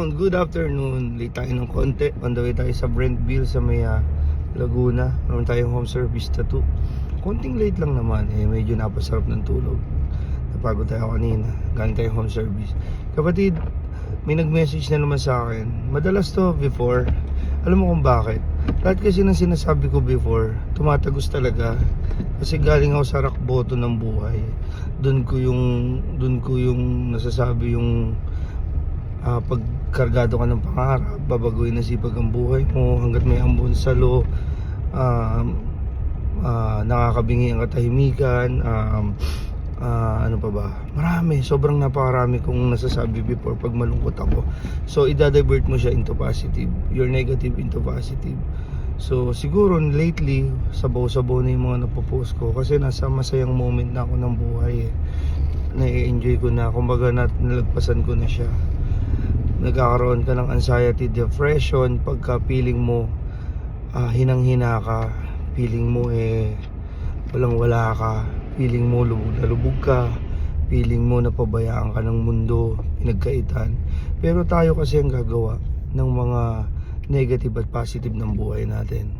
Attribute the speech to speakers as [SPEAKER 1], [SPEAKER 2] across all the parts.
[SPEAKER 1] Ayun, good afternoon. Late tayo ng konti. On the way tayo sa Brentville sa may Laguna. Meron tayong home service tattoo. Konting late lang naman. Medyo napasarap ng tulog. Napagod tayo kanina. Galing tayong home service. Kapatid, may nag-message na naman sa akin. Madalas to before. Alam mo kung bakit? Lahat kasi ng sinasabi ko before, tumatagos talaga. Kasi galing ako sa rock bottom ng buhay. Doon ko yung nasasabi yung pagkargado ka ng pangarap, babaguhin na sipag ang buhay mo hanggat may ambon sa lo, nakakabingi ang katahimikan, ano pa ba, sobrang napakarami kong nasasabi before pag malungkot ako. So i-divert mo siya into positive, your negative into positive. So siguro lately sabaw-sabaw na yung mga napopost ko kasi nasa masayang moment na ako ng buhay na-enjoy ko na, kumbaga nalagpasan ko na siya. Nagkakaroon ka ng anxiety, depression pagka feeling mo hinang-hina ka, feeling mo walang-wala ka, feeling mo lubog na lubog ka, feeling mo napabayaan ka ng mundo, pinagkaitan. Pero tayo kasi ang gagawa ng mga negative at positive ng buhay natin.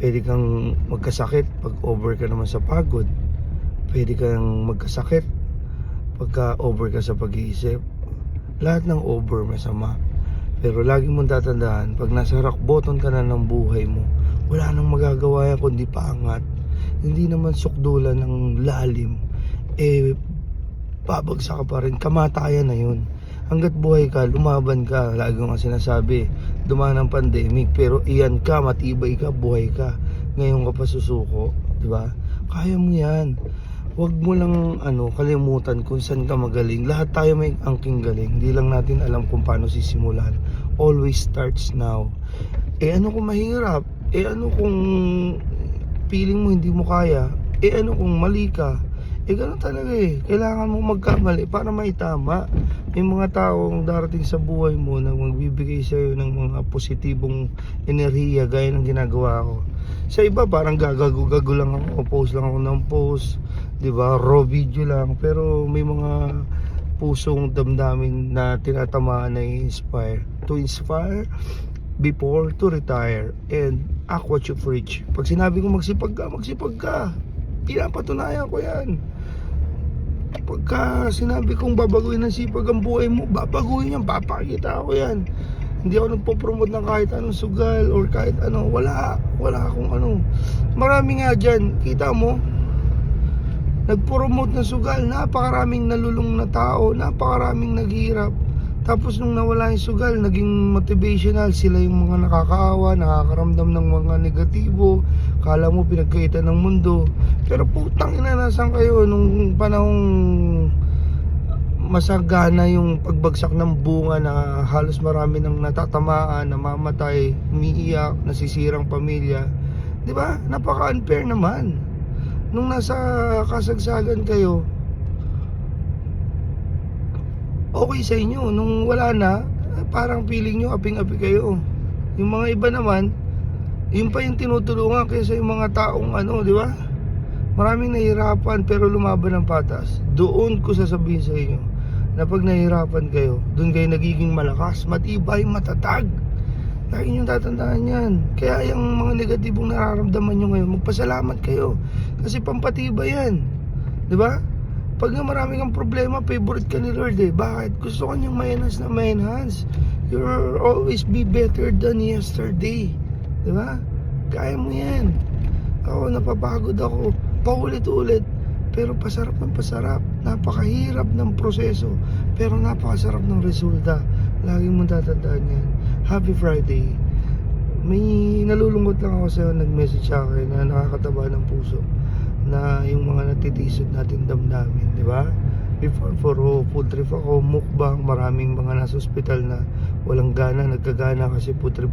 [SPEAKER 1] Pwede kang magkasakit pag over ka naman sa pagod. Pwede kang magkasakit pagka over ka sa pag-iisip. Lahat ng over masama. Pero lagi mong tatandaan, pag nasa rock bottom ka na ng buhay mo, wala nang magagawa yan kundi paangat. Hindi naman sukdulan ng lalim, babagsak ka pa rin. Kamatayan na yun. Hanggat buhay ka, lumaban ka. Lagi nga sinasabi, dumaan ang pandemic, pero iyan ka, matibay ka, buhay ka. Ngayon ka pa susuko, diba? Kaya mo yan. Huwag mo lang kalimutan kung saan ka magaling. Lahat tayo may angking galing. Hindi lang natin alam kung paano sisimulan. Always starts now. Ano kung mahirap? Ano kung feeling mo hindi mo kaya? Ano kung mali ka? Ganun talaga Kailangan mo magkamali para maitama. May mga taong darating sa buhay mo na magbibigay sa'yo ng mga positibong enerhiya gaya ng ginagawa ko. Sa iba parang gagago lang ako, post lang ako ng post, diba? Raw video lang. Pero may mga pusong damdamin na tinatamaan na inspire. To inspire before to retire and act what you preach. Pag sinabi ko magsipag ka. Pinapatunayan ko yan. Pagka sinabi kong babaguhin ng sipag ang buhay mo, babaguhin yan, papakita ako yan. Hindi ako nagpo-promote ng kahit anong sugal or kahit ano. Wala akong marami nga dyan, kita mo, nag-promote ng sugal, napakaraming nalulung na tao, napakaraming naghihirap. Tapos nung nawala yung sugal, naging motivational. Sila yung mga nakakaawa, nakakaramdam ng mga negatibo. Kala mo pinagkaitan ng mundo. Pero putang ina, nasan kayo nung panahong masagana yung pagbagsak ng bunga na halos marami nang natatamaan, namamatay, umiiyak, nasisirang pamilya. Diba? Napaka-unfair naman. Nung nasa kasagsagan kayo, okay sa inyo. Nung wala na, parang feeling nyo aping-api kayo. Yung mga iba naman, yun pa yung tinutulungan kaysa yung mga taong di ba? Maraming nahihirapan pero lumaban ng patas. Doon ko sasabihin sa inyo na pag nahihirapan kayo, doon kayo nagiging malakas, matibay, matatag. Lagi nyo tatandaan yan. Kaya yung mga negatibong nararamdaman nyo ngayon, magpasalamat kayo. Kasi pampatibay yan. Diba? Pag nga marami kang problema, favorite ka ni Lord Bakit? Gusto ka niyang ma-enhance na ma-enhance. You'll always be better than yesterday. Diba? Kaya mo yan. Ako, napapagod ako. Paulit-ulit. Pero pasarap ng pasarap. Napakahirap ng proseso. Pero napakasarap ng resulta. Lagi mong tatandaan yan. Happy Friday. May nalulungkot lang ako sa'yo. Nag-message sa akin na nakakataba ng puso. Na yung mga natitisod natin damdamin, di ba? Before for food trip ako, mukbang, maraming mga nasa ospital na walang gana, nagkagana kasi food trip.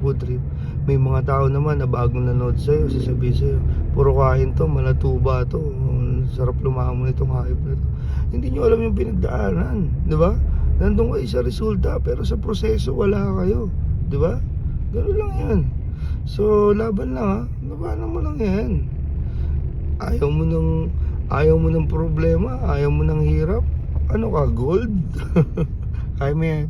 [SPEAKER 1] May mga tao naman na bagong nanood sa'yo, sasabihin sa'yo, puro kain to, malatuba to, sarap lumahamon itong hayop na to. Hindi nyo alam yung pinagdaanan, di ba? Nandun kayo sa resulta, pero sa proseso wala kayo, di ba? Ganun lang yan. So, laban lang labanan mo lang yan. Ayaw mo ng problema, ayaw mo ng hirap. Ano ka, gold? Kaya mo yan.